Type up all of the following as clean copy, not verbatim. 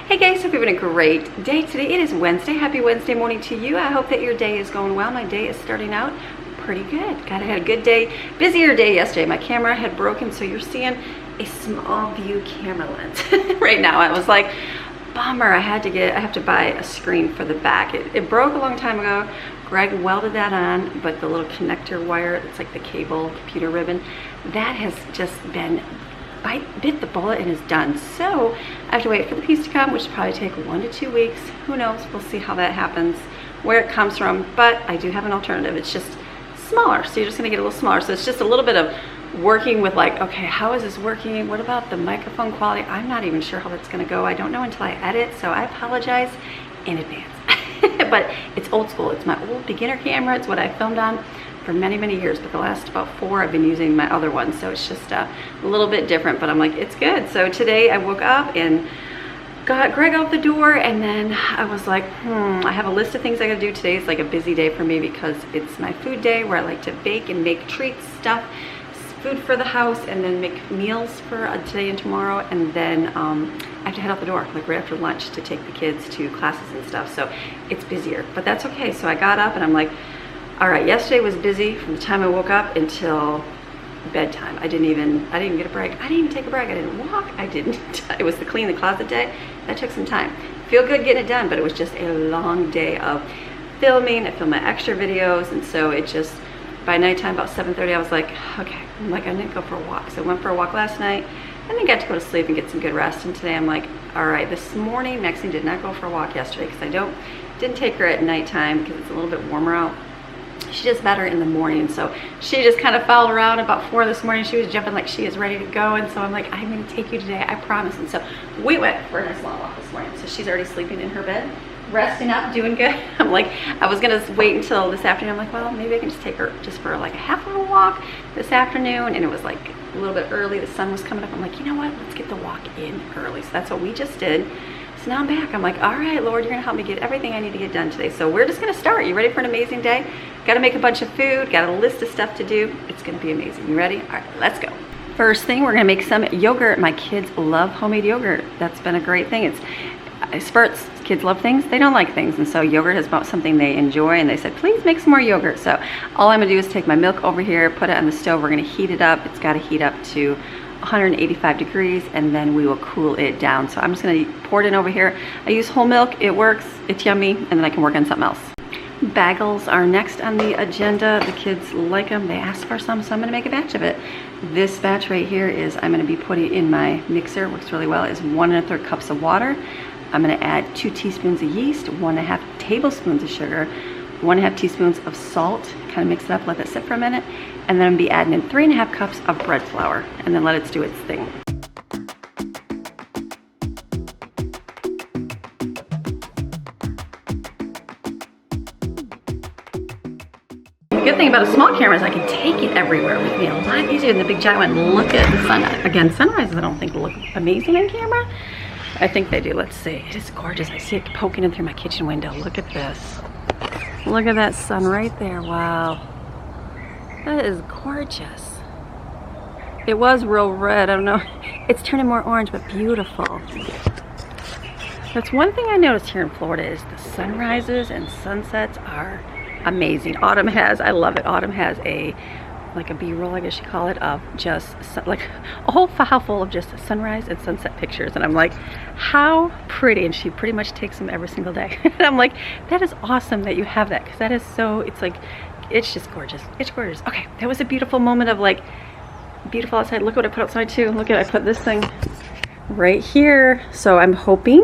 Hey guys, hope you're having a great day today. It is Wednesday. Happy Wednesday morning to you. I hope that your day is going well. My day is starting out pretty good. I had a good day, busier day yesterday. My camera had broken, so you're seeing a small view camera lens right now. I was like, bummer, I have to buy a screen for the back. It broke a long time ago. Greg welded that on, but the little connector wire, it's like the cable computer ribbon, that has just been bit the bullet and is done. So I have to wait for the piece to come, which will probably take 1 to 2 weeks. Who knows? We'll see how that happens, where it comes from. But I do have an alternative. It's just smaller, so you're just gonna get a little smaller. So it's just a little bit of working with like, okay, how is this working? What about the microphone quality? I'm not even sure how that's gonna go. I don't know until I edit, so I apologize in advance. But it's old school. It's my old beginner camera. It's what I filmed on for many, many years, but the last about 4 I've been using my other one, so it's just a little bit different, but I'm like, it's good. So today I woke up and got Greg out the door, and then I was like, I have a list of things I gotta do. Today is like a busy day for me because it's my food day where I like to bake and make treats, stuff, food for the house, and then make meals for today and tomorrow, and then I have to head out the door like right after lunch to take the kids to classes and stuff, so it's busier, but that's okay. So I got up and I'm like, all right, yesterday was busy from the time I woke up until bedtime. I didn't even get a break. I didn't even take a break. I didn't walk. It was the clean the closet day. That took some time. Feel good getting it done, but it was just a long day of filming. I filmed my extra videos, and so it just, by nighttime, about 7:30, I was like, okay, I need to go for a walk. So I went for a walk last night, and then got to go to sleep and get some good rest. And today I'm like, all right, this morning, Maxine did not go for a walk yesterday because I didn't take her at nighttime because it's a little bit warmer out. She does better in the morning, so she just kind of fouled around. About 4 this morning, she was jumping like she is ready to go, and so I'm like, I'm going to take you today, I promise. And so we went for a nice long walk this morning. So she's already sleeping in her bed, resting up, doing good. I'm like, I was going to wait until this afternoon. I'm like, well, maybe I can just take her just for like a half of a walk this afternoon. And it was like a little bit early. The sun was coming up. I'm like, you know what? Let's get the walk in early. So that's what we just did. So now I'm back. I'm like, all right, Lord, you're gonna help me get everything I need to get done today. So we're just gonna start. You ready for an amazing day? Got to make a bunch of food, got a list of stuff to do. It's gonna be amazing. You ready? All right, let's go. First thing, we're gonna make some yogurt. My kids love homemade yogurt. That's been a great thing. It spurts. Kids love things, they don't like things. And so yogurt is about something they enjoy, and they said, please make some more yogurt. So all I'm gonna do is take my milk over here, put it on the stove. We're gonna heat it up. It's gotta heat up to 185 degrees, and then we will cool it down. So I'm just gonna pour it in over here. I use whole milk, it works, it's yummy, and then I can work on something else. Bagels are next on the agenda. The kids like them, they asked for some, so I'm gonna make a batch of it. This batch right here is, I'm gonna be putting in my mixer, works really well, is 1 1/3 cups of water. I'm gonna add 2 teaspoons of yeast, 1 1/2 tablespoons of sugar, 1 1/2 teaspoons of salt, kind of mix it up, let that sit for a minute, and then I'm gonna be adding in 3 1/2 cups of bread flour, and then let it do its thing. The good thing about a small camera is I can take it everywhere with me, a lot easier than the big giant one. Look at the sun. Again, sunrises I don't think look amazing on camera. I think they do. Let's see. It is gorgeous. I see it poking in through my kitchen window. Look at this. Look at that sun right there. Wow. That is gorgeous. It was real red. I don't know. It's turning more orange, but beautiful. That's one thing I noticed here in Florida is the sunrises and sunsets are amazing. Autumn has, I love it. Autumn has like a B-roll, I guess you call it, of just like a whole file full of just sunrise and sunset pictures, and I'm like, how pretty. And she pretty much takes them every single day. And I'm like, that is awesome that you have that, because that is so, it's like, it's just gorgeous. It's gorgeous. Okay, that was a beautiful moment of like, beautiful outside. Look what I put outside too. Look at, I put this thing right here. So I'm hoping,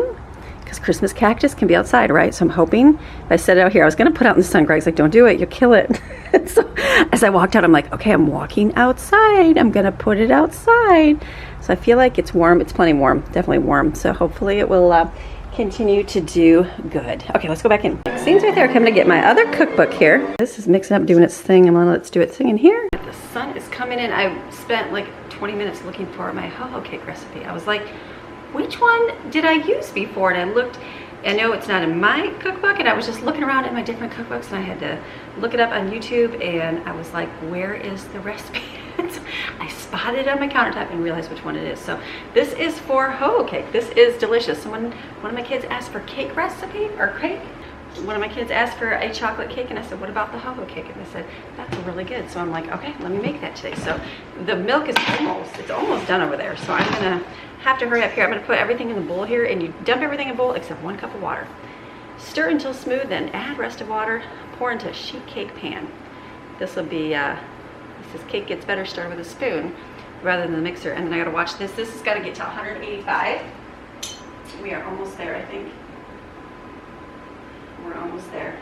because Christmas cactus can be outside, right? So I'm hoping if I set it out here, I was gonna put out in the sun. Greg's like, don't do it, you'll kill it. So as I walked out, I'm like, okay, I'm walking outside. I'm gonna put it outside. So I feel like it's warm. It's plenty warm, definitely warm. So hopefully it will continue to do good. Okay, let's go back in. Maxine's right there. I'm gonna get my other cookbook here. This is mixing up, doing its thing. I'm gonna let it do its thing in here. The sun is coming in. I spent like 20 minutes looking for my ho-ho cake recipe. I was like, which one did I use before? And I looked, I know it's not in my cookbook, and I was just looking around at my different cookbooks, and I had to look it up on YouTube, and I was like, where is the recipe? I spotted it on my countertop and realized which one it is. So this is for hoe cake. This is delicious. Someone, one of my kids asked for cake recipe or cake. One of my kids asked for a chocolate cake, and I said, what about the ho-ho cake? And they said, that's really good. So I'm like, okay, let me make that today. So the milk is it's almost done over there. So I'm gonna have to hurry up here. I'm gonna put everything in the bowl here, and you dump everything in a bowl except 1 cup of water. Stir until smooth, then add rest of water, pour into a sheet cake pan. This will be, this cake gets better started with a spoon rather than the mixer. And then I gotta watch this. This has gotta get to 185. We are almost there, I think. We're almost there.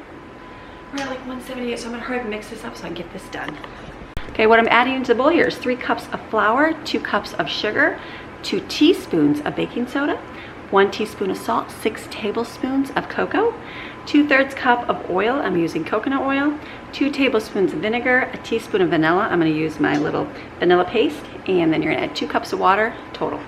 We're at like 178, so I'm gonna hurry up and mix this up so I can get this done. Okay, what I'm adding into the bowl here is 3 cups of flour, 2 cups of sugar, 2 teaspoons of baking soda, 1 teaspoon of salt, 6 tablespoons of cocoa, 2/3 cup of oil, I'm using coconut oil, 2 tablespoons of vinegar, a teaspoon of vanilla, I'm gonna use my little vanilla paste, and then you're gonna add 2 cups of water total.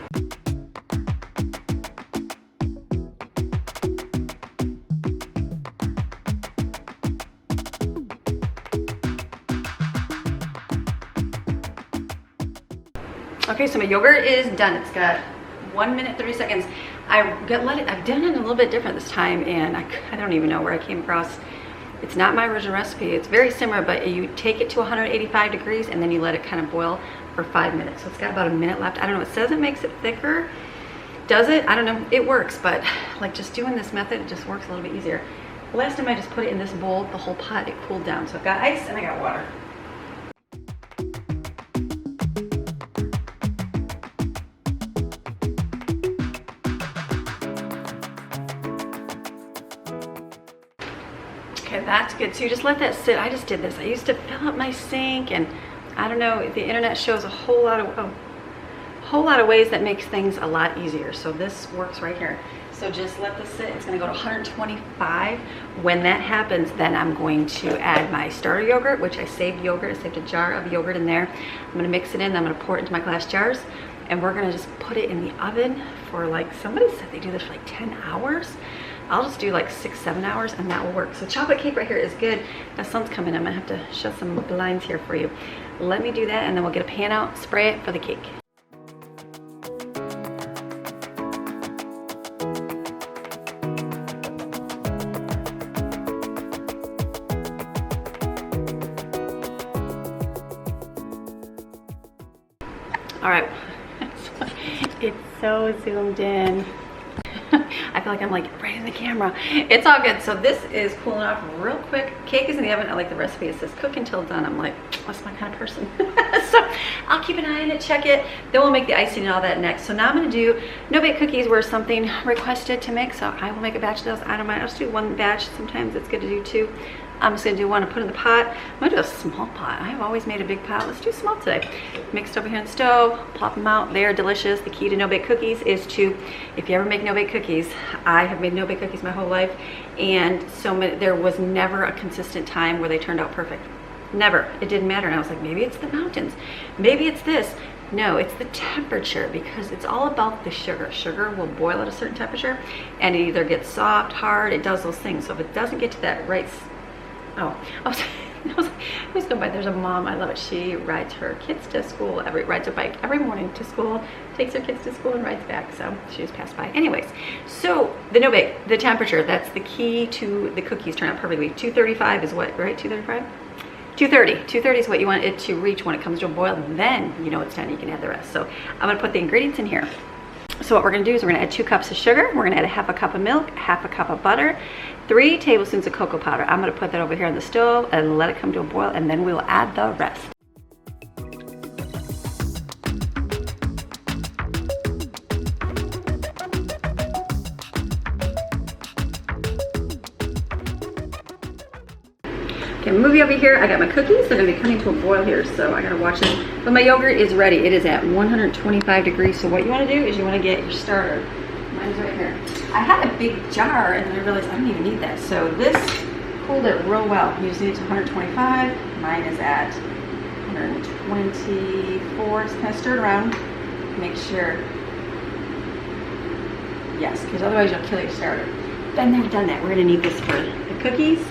Okay, so my yogurt is done. It's got 1 minute, 30 seconds. I've done it a little bit different this time, and I don't even know where I came across. It's not my original recipe. It's very similar, but you take it to 185 degrees and then you let it kind of boil for 5 minutes. So it's got about a minute left. I don't know, it says it makes it thicker. Does it? I don't know. It works, but like just doing this method, it just works a little bit easier. The last time I just put it in this bowl, the whole pot, it cooled down. So I've got ice and I got water. Okay, that's good. So you just let that sit. I just did this. I used to fill up my sink, and I don't know, the internet shows a whole lot of ways that makes things a lot easier. So this works right here. So just let this sit. It's gonna go to 125. When that happens, then I'm going to add my starter yogurt, which I saved yogurt. I saved a jar of yogurt in there. I'm gonna mix it in, I'm gonna pour it into my glass jars, and we're gonna just put it in the oven for like, somebody said they do this for like 10 hours. I'll just do like 6-7 hours and that will work. So chocolate cake right here is good. The sun's coming. I'm gonna have to shut some blinds here for you. Let me do that, and then we'll get a pan out, spray it for the cake. All right, it's so zoomed in. I feel like I'm like right in the camera. It's all good. So this is cooling off real quick. Cake is in the oven. I like the recipe. It says cook until done. I'm like, that's my kind of person. So I'll keep an eye on it, check it. Then we'll make the icing and all that next. So now I'm gonna do no-bake cookies were something requested to make. So I will make a batch of those. I don't mind. I'll just do 1 batch. Sometimes it's good to do 2. I'm just gonna do 1 and put in the pot. I'm gonna do a small pot. I've always made a big pot. Let's do small today. Mixed over here on the stove, plop them out. They're delicious. The key to no-bake cookies is to, if you ever make no-bake cookies, I have made no-bake cookies my whole life, and so many, there was never a consistent time where they turned out perfect. Never. It didn't matter. And I was like, maybe it's the mountains. Maybe it's this. No, it's the temperature, because it's all about the sugar. Sugar will boil at a certain temperature, and it either gets soft, hard, it does those things. So if it doesn't get to that right, I was going by, there's a mom, I love it. She rides her kids to school, rides her bike every morning to school, takes her kids to school and rides back. So she just passed by. Anyways, so the no bake, the temperature, that's the key to the cookies turn out perfectly. 235 is what, right? 235? 230. 230 is what you want it to reach when it comes to a boil. Then you know it's done. You can add the rest. So I'm going to put the ingredients in here. So what we're going to do is we're going to add 2 cups of sugar. We're going to add 1/2 cup of milk, 1/2 cup of butter, 3 tablespoons of cocoa powder. I'm going to put that over here on the stove and let it come to a boil, and then we'll add the rest. Okay, moving over here, I got my cookies. They're gonna be coming to a boil here, so I gotta watch this. But my yogurt is ready. It is at 125 degrees. So what you wanna do is you wanna get your starter. Mine's right here. I had a big jar and then I realized I don't even need that. So this cooled it real well. You just need it to 125. Mine is at 124. Just kind of stir it around. Make sure. Yes, because otherwise you'll kill your starter. Been there, done that. We're gonna need this for the cookies.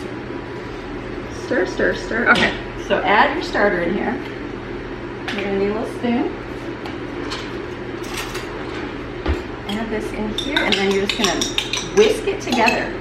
Stir, stir, stir. Okay, so add your starter in here. You're gonna need a little spoon. Add this in here, and then you're just gonna whisk it together.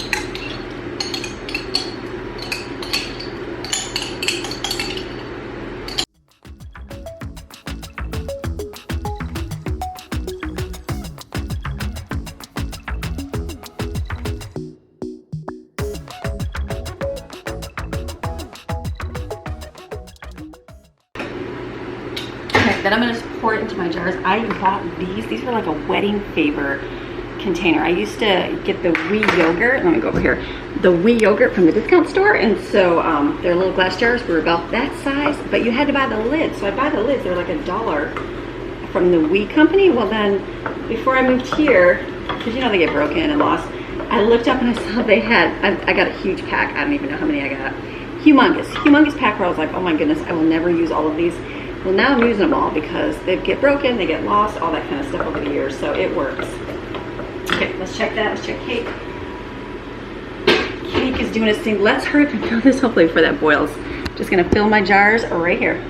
Then I'm going to pour it into my jars. I bought these. These were like a wedding favor container. I used to get the wee yogurt. Let me go over here. The wee yogurt from the discount store. And so their little glass jars were about that size, but you had to buy the lids. So I buy the lids. They're like $1 from the wee company. Well then, before I moved here, because you know they get broken and lost, I looked up and I saw they had, I got a huge pack. I don't even know how many I got. Humongous pack where I was like, oh my goodness, I will never use all of these. Well, now I'm using them all because they get broken, they get lost, all that kind of stuff over the years, so it works. Okay, let's check that. Let's check cake. Cake is doing its thing. Let's hurry up and fill this hopefully before that boils. Just gonna fill my jars right here.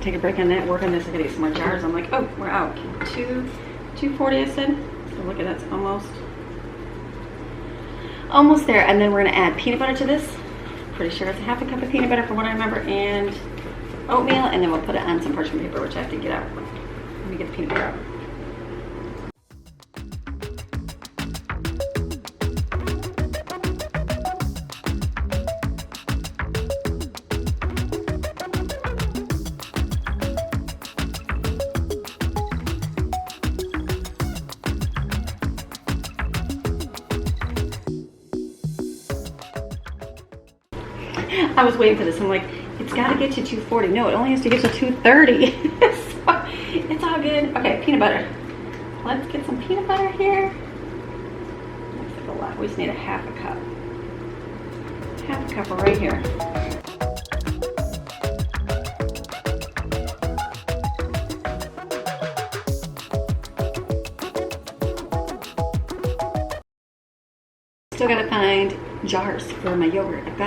Take a break on that, work on this. I gotta get some more jars. I'm like, oh, we're out. 240 I said. So look at that's almost there. And then we're gonna add peanut butter to this. Pretty sure it's a half a cup of peanut butter from what I remember, and oatmeal, and then we'll put it on some parchment paper, which I have to get out. Let me get the peanut butter out. I was waiting for this. I'm like, it's got to get to 240. No, it only has to get to 230. So it's all good. Okay, peanut butter. Let's get some peanut butter here. Looks like a lot. We just need a half a cup. Half a cup right here. Still gotta find jars for my yogurt. I've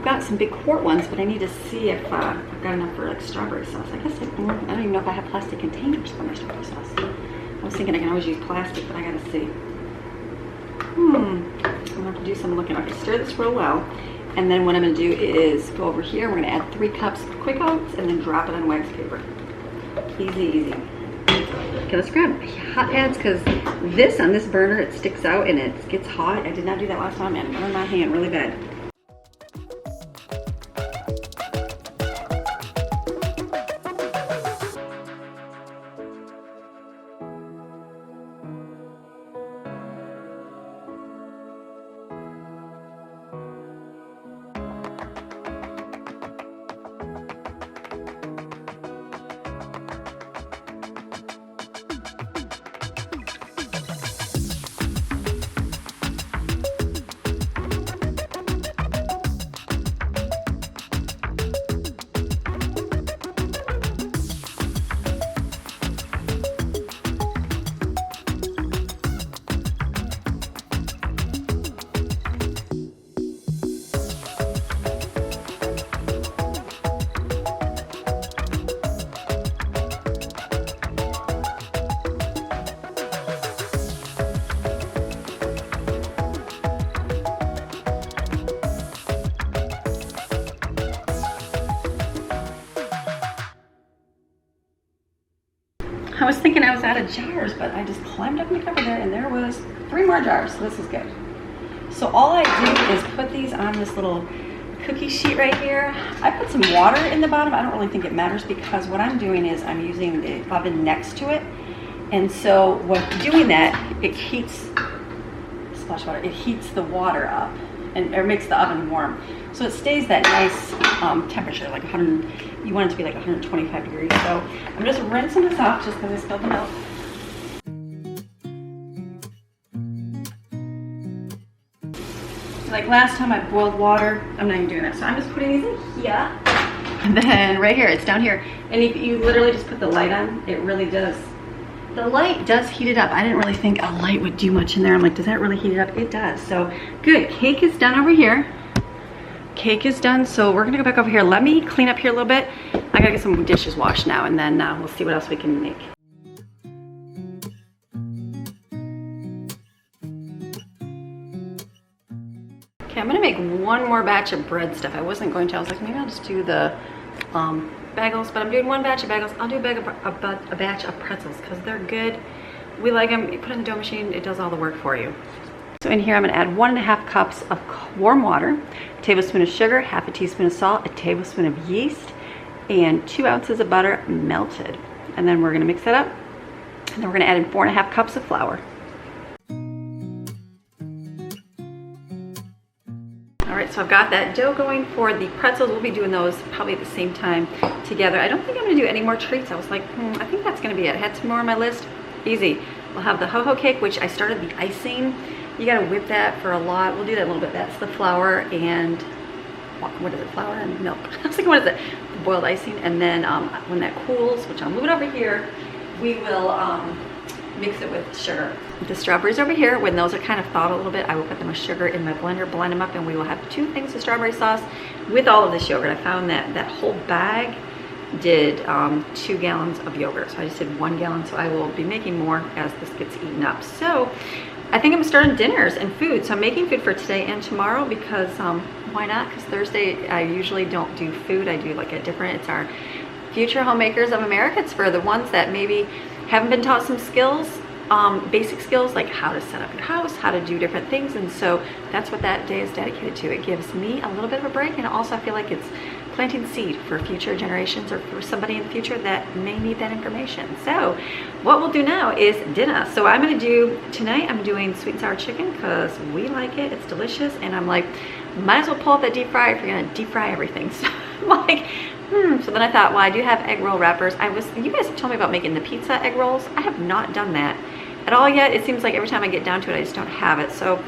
got some big quart ones, but I need to see if I've got enough for like strawberry sauce. I guess I don't even know if I have plastic containers for my strawberry sauce. I was thinking I can always use plastic, but I gotta see. I'm gonna have to do some looking. Okay, stir this real well, and then what I'm gonna do is go over here. We're gonna add 3 cups of quick oats and then drop it on wax paper. Easy, easy. Okay, let's grab hot pads because this on this burner, it sticks out and it gets hot. I did not do that last time and it burned my hand really bad. I was thinking I was out of jars, but I just climbed up in the cupboard there and there was 3 more jars, so this is good. So all I do is put these on this little cookie sheet right here. I put some water in the bottom. I don't really think it matters because what I'm doing is I'm using the oven next to it. And so when doing that, it heats, splash water, it heats the water up and or makes the oven warm. So it stays that nice temperature, like 100, you want it to be like 125 degrees. So I'm just rinsing this off just because I spilled the milk. Like last time I boiled water, I'm not even doing that. So I'm just putting these in here. And then right here, it's down here. And if you literally just put the light on, it really does. The light does heat it up. I didn't really think a light would do much in there. I'm like, does that really heat it up? It does. So good, cake is done over here. Cake is done, so we're gonna go back over here. Let me clean up here a little bit. I gotta get some dishes washed now, and then we'll see what else we can make. Okay, I'm gonna make one more batch of bread stuff. I wasn't going to. I was like, maybe I'll just do the bagels, but I'm doing one batch of bagels. I'll do a batch of pretzels because they're good. We like them. You put it in the dough machine, it does all the work for you. So in here, I'm gonna add 1.5 cups of warm water, a tablespoon of sugar, half a teaspoon of salt, a tablespoon of yeast, and 2 ounces of butter melted. And then we're gonna mix that up. And then we're gonna add in 4.5 cups of flour. All right, so I've got that dough going for the pretzels. We'll be doing those probably at the same time together. I don't think I'm gonna do any more treats. I was like, I think that's gonna be it. I had some more on my list. Easy. We'll have the ho-ho cake, which I started the icing. You gotta whip that for a lot. We'll do that a little bit. That's the flour and, what is it, flour and milk. I was like, what is it? Boiled icing. And then when that cools, which I'll move it over here, we will mix it with sugar. The strawberries over here, when those are kind of thawed a little bit, I will put them with sugar in my blender, blend them up, and we will have 2 things of strawberry sauce with all of this yogurt. I found that that whole bag did 2 gallons of yogurt. So I just did 1 gallon. So I will be making more as this gets eaten up. So I think I'm starting dinners and food. So I'm making food for today and tomorrow because why not? Because Thursday I usually don't do food. I do like a different, it's our Future Homemakers of America. It's for the ones that maybe haven't been taught some skills, basic skills like how to set up your house, how to do different things. And so that's what that day is dedicated to. It gives me a little bit of a break, and also I feel like it's planting seed for future generations or for somebody in the future that may need that information. So what we'll do now is dinner. So I'm gonna do, tonight I'm doing sweet and sour chicken because we like it, it's delicious. And I'm like, might as well pull out that deep fryer if you're gonna deep fry everything. So I'm like, so then I thought, well, I do have egg roll wrappers. You guys told me about making the pizza egg rolls. I have not done that at all yet. It seems like every time I get down to it, I just don't have it. So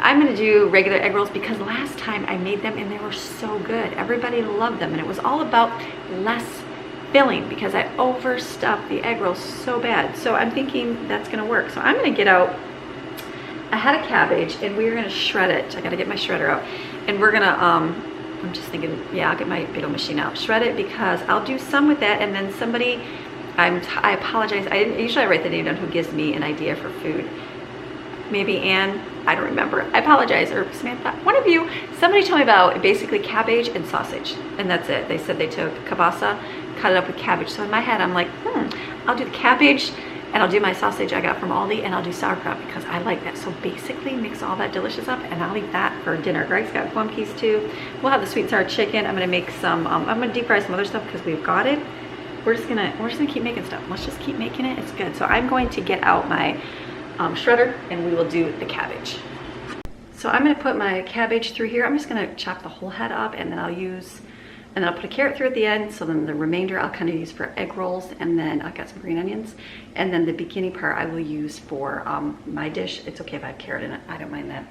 I'm gonna do regular egg rolls because last time I made them and they were so good. Everybody loved them, and it was all about less filling because I overstuffed the egg rolls so bad. So I'm thinking that's gonna work. So I'm gonna get out, I had a cabbage and we're gonna shred it. I gotta get my shredder out. And we're gonna, I'm just thinking, yeah, I'll get my big old machine out, shred it, because I'll do some with that. And then somebody, I apologize, usually I write the name down who gives me an idea for food. Maybe Anne, I don't remember. I apologize, or Samantha, one of you. Somebody told me about basically cabbage and sausage, and that's it. They said they took kielbasa, cut it up with cabbage. So in my head, I'm like, I'll do the cabbage, and I'll do my sausage I got from Aldi, and I'll do sauerkraut because I like that. So basically, mix all that delicious up, and I'll eat that for dinner. Greg's got Guamkis too. We'll have the sweet and sour chicken. I'm gonna make some. I'm gonna deep fry some other stuff because we've got it. We're just gonna keep making stuff. Let's just keep making it. It's good. So I'm going to get out my shredder and we will do the cabbage. So I'm going to put my cabbage through here. I'm just going to chop the whole head up, and then I'll put a carrot through at the end. So then the remainder I'll kind of use for egg rolls, and then I've got some green onions, and then the beginning part I will use for my dish. It's okay if I have carrot in it. I don't mind that.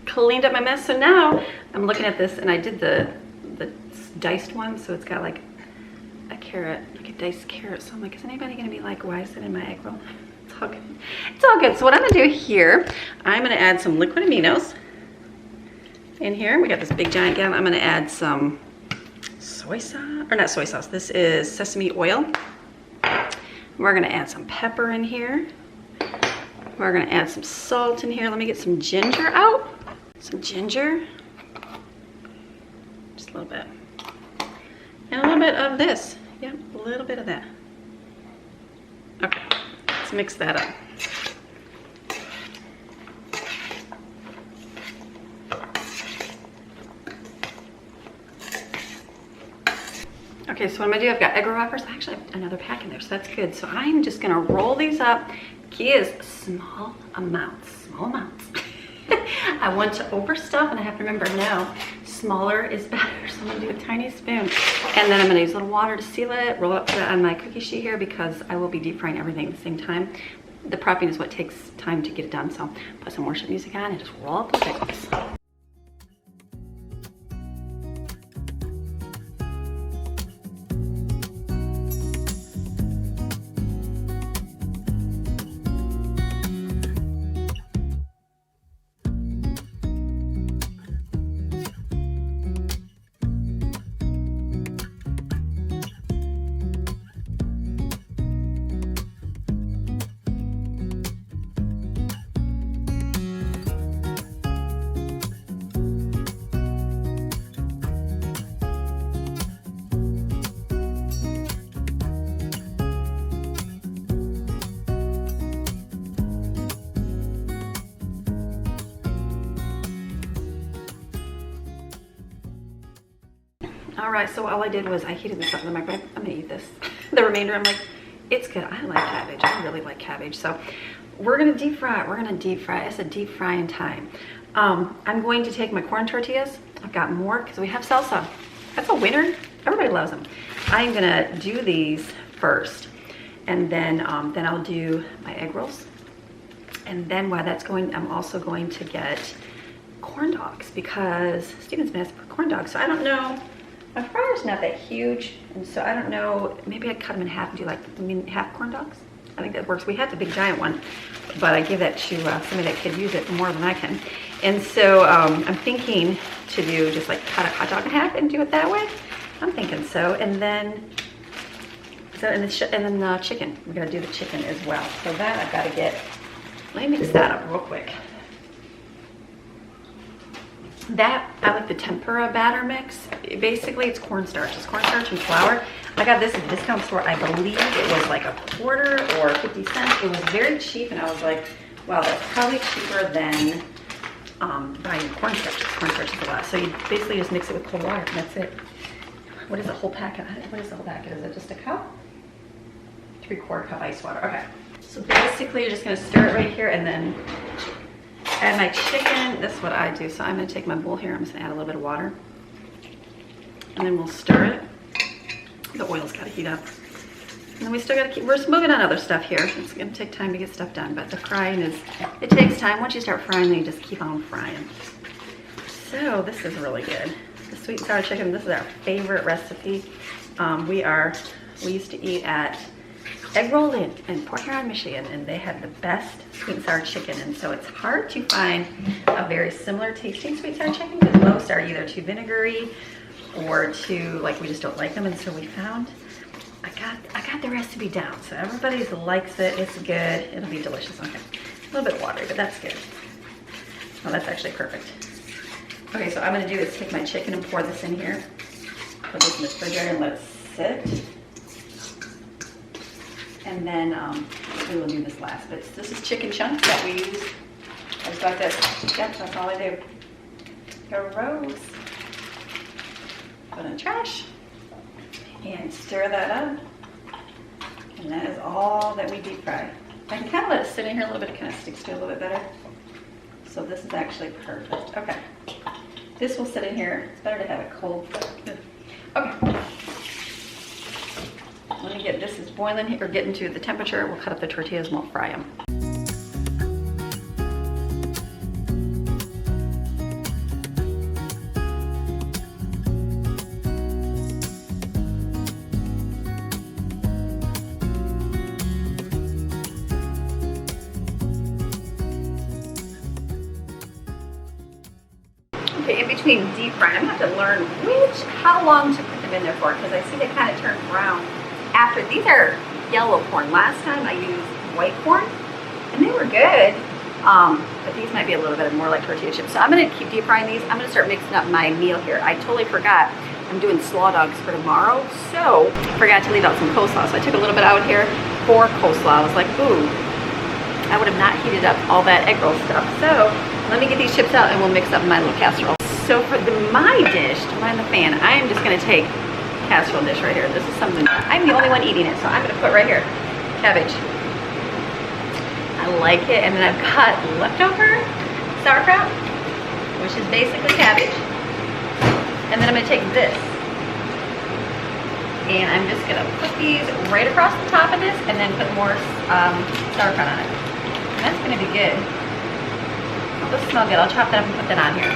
Cleaned up my mess. So now I'm looking at this, and I did the diced one, so it's got like a carrot, like a diced carrot. So I'm like, is anybody gonna be like, why is it in my egg roll? It's all good. It's all good. So what I'm gonna do here, I'm gonna add some liquid aminos. in here. We got this big giant gallon. I'm gonna add some soy sauce, or not soy sauce, this is sesame oil. We're gonna add some pepper in here. We're gonna add some salt in here. Let me get some ginger out. Some ginger. Just a little bit. And a little bit of this. Yep, a little bit of that. Okay, let's mix that up. Okay, so what I'm gonna do, I've got egg roll wrappers. I actually have another pack in there, so that's good. So I'm just gonna roll these up. Key is small amounts, small amounts. I want to overstuff, and I have to remember now, smaller is better. So I'm gonna do a tiny spoon. And then I'm gonna use a little water to seal it, roll it up on my cookie sheet here because I will be deep frying everything at the same time. The prepping is what takes time to get it done. So put some worship music on and just roll up those eggs. All right, so all I did was I heated this up in the microwave. I'm gonna eat this. The remainder, I'm like, it's good. I like cabbage. I really like cabbage. So we're gonna deep fry it. We're gonna deep fry it. It's a deep frying time. I'm going to take my corn tortillas. I've got more because we have salsa. That's a winner. Everybody loves them. I'm gonna do these first, and then I'll do my egg rolls. And then while that's going, I'm also going to get corn dogs because Steven's been asking for corn dogs. So I don't know. My fryer's not that huge, and so I don't know, maybe I'd cut them in half and do like half corn dogs. I think that works. We had the big giant one, but I give that to somebody that could use it more than I can. And so I'm thinking to do just like cut a hot dog in half and do it that way. I'm thinking so. And then, the chicken. We're gonna do the chicken as well. So that I've gotta get, let me mix that up real quick. That, I like the tempura batter mix. Basically, it's cornstarch. It's cornstarch and flour. I got this at the discount store. I believe it was like a quarter or 50 cents. It was very cheap, and I was like, wow, that's probably cheaper than buying cornstarch. Cornstarch is a lot. So you basically just mix it with cold water, and that's it. What is the whole packet? What is the whole packet? Is it just a cup? 3/4 cup ice water. Okay. So basically, you're just gonna stir it right here, and then add my chicken. That's what I do. So I'm gonna take my bowl here. I'm just gonna add a little bit of water, and then we'll stir it. The oil's gotta heat up. And then we still gotta keep, we're moving on other stuff here. It's gonna take time to get stuff done, but the frying is, it takes time. Once you start frying, then you just keep on frying. So this is really good. The sweet and sour chicken, this is our favorite recipe. We used to eat at Egg Roll in Port Huron, Michigan, and they had the best sweet and sour chicken. And so it's hard to find a very similar tasting sweet and sour chicken because most are either too vinegary or too, like, we just don't like them. And so we found, I got the recipe down. So everybody likes it. It's good. It'll be delicious. Okay, a little bit watery, but that's good. Oh, that's actually perfect. Okay, so what I'm gonna do is take my chicken and pour this in here. Put this in the refrigerator and let it sit. And then we will do this last. But this is chicken chunks that we use. Just like this. Yep, that's all I do. Gross. Put in the trash. And stir that up. And that is all that we deep fry. I can kind of let it sit in here a little bit. It kind of sticks to it a little bit better. So this is actually perfect. Okay. This will sit in here. It's better to have it cold. Okay. Let me get this is boiling here, or getting to the temperature. We'll cut up the tortillas and we'll fry them. Okay, in between deep frying, I'm gonna have to learn how long to put them in there for, because I see they kind of turn brown after. These are yellow corn. Last time I used white corn, and they were good. But these might be a little bit more like tortilla chips. So I'm gonna keep deep frying these. I'm gonna start mixing up my meal here. I totally forgot. I'm doing slaw dogs for tomorrow, so I forgot to leave out some coleslaw. So I took a little bit out here for coleslaw. I was like, ooh, I would have not heated up all that egg roll stuff. So let me get these chips out and we'll mix up my little casserole. So for my dish to run the fan, I am just gonna take casserole dish right here. This is something, I'm the only one eating it, so I'm gonna put right here, cabbage. I like it, and then I've got leftover sauerkraut, which is basically cabbage. And then I'm gonna take this, and I'm just gonna put these right across the top of this, and then put more sauerkraut on it. And that's gonna be good. Oh, this smells good. I'll chop that up and put that on here.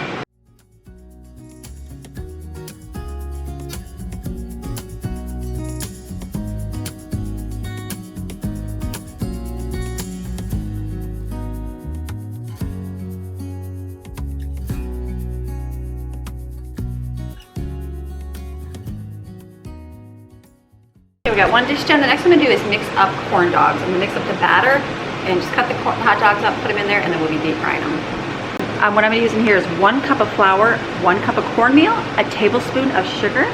We got one dish done. The next one I'm gonna do is mix up corn dogs. I'm gonna mix up the batter and just cut the hot dogs up, put them in there, and then we'll be deep frying them. What I'm using here is 1 cup of flour, 1 cup of cornmeal, a tablespoon of sugar,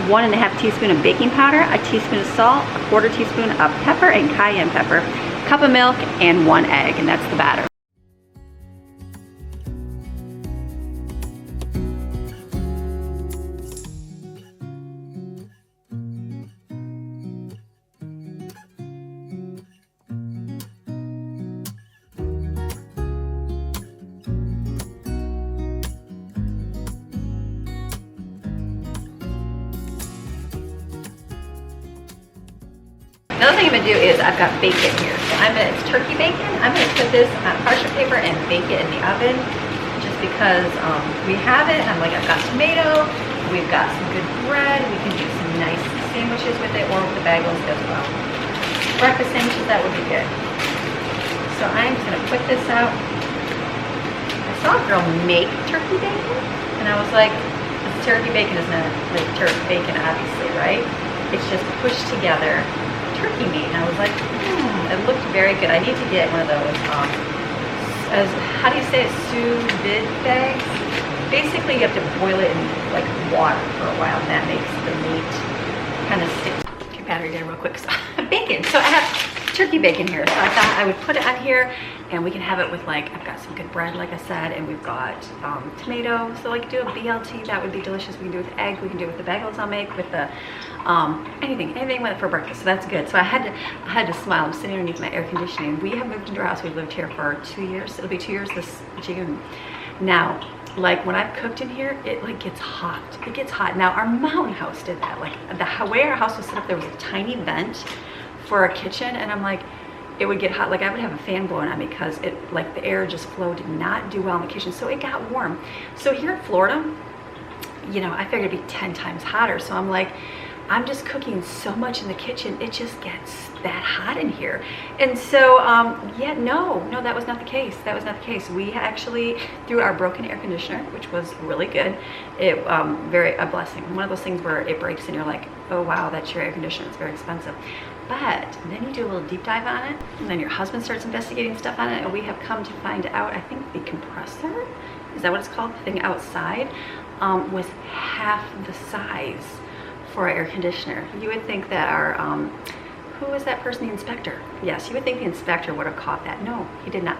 1½ teaspoon of baking powder, a teaspoon of salt, a 1/4 teaspoon of pepper and cayenne pepper, a cup of milk, and 1 egg, and that's the batter. Another thing I'm gonna do is I've got bacon here. So it's turkey bacon. I'm gonna put this on parchment paper and bake it in the oven just because we have it. I'm like, I've got tomato, we've got some good bread, we can do some nice sandwiches with it or with the bagels as well. Breakfast sandwiches, that would be good. So I'm just gonna put this out. I saw a girl make turkey bacon and I was like, this turkey bacon is not like turkey bacon, obviously, right? It's just pushed together turkey meat, and I was like, it looked very good. I need to get one of those, how do you say it, sous vide bags? Basically, you have to boil it in like water for a while, and that makes the meat kind of stick. Okay, battery there real quick. So, bacon. So I have turkey bacon here, so I thought I would put it on here, and we can have it with like, I've got some good bread, like I said, and we've got tomato. So like do a BLT, that would be delicious. We can do it with egg, we can do it with the bagels I'll make, with the anything with it for breakfast. So that's good. So I had to smile. I'm sitting underneath my air conditioning. We have moved into our house. We've lived here for 2 years. It'll be 2 years this June. Now, like when I've cooked in here, it like gets hot. It gets hot. Now our mountain house did that. Like the way our house was set up, there was a tiny vent for a kitchen, and I'm like, it would get hot. Like I would have a fan blowing on me because it, like the air just flow did not do well in the kitchen. So it got warm. So here in Florida, you know, I figured it'd be 10 times hotter. So I'm like, I'm just cooking so much in the kitchen, it just gets that hot in here. And so, yeah, no, that was not the case. That was not the case. We actually threw our broken air conditioner, which was really good. It, a blessing. One of those things where it breaks and you're like, oh wow, that's your air conditioner, it's very expensive. But then you do a little deep dive on it, and then your husband starts investigating stuff on it, and we have come to find out, I think the compressor, is that what it's called? The thing outside, was half the size for our air conditioner. You would think that our, who was that person, the inspector? Yes, you would think the inspector would have caught that. No, he did not.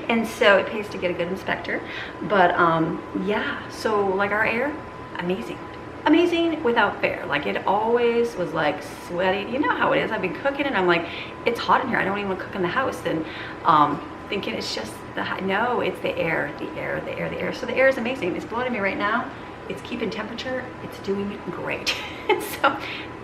And so it pays to get a good inspector. But yeah, so like our air, amazing. Amazing without fair. Like it always was like sweaty. You know how it is. I've been cooking and I'm like, it's hot in here. I don't even want to cook in the house. And thinking it's just the hot. No, it's the air, the air, the air, the air. So the air is amazing. It's blowing at me right now. It's keeping temperature. It's doing great. So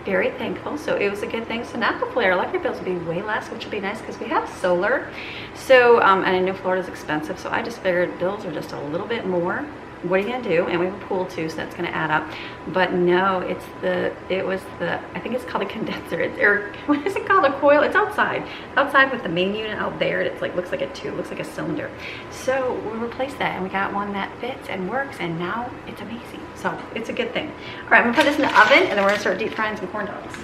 very thankful. So it was a good thing. So now hopefully our electric bills will be way less, which will be nice because we have solar. So and I know Florida's expensive, so I just figured bills are just a little bit more what are you gonna do? And we have a pool too, so that's gonna add up. But no, it was the, I think it's called a condenser. Or what is it called? A coil? It's outside with the main unit out there. It's like, looks like a tube, looks like a cylinder. So we replaced that and we got one that fits and works, and now it's amazing. So it's a good thing. All right, I'm gonna put this in the oven and then we're gonna start deep frying some corn dogs.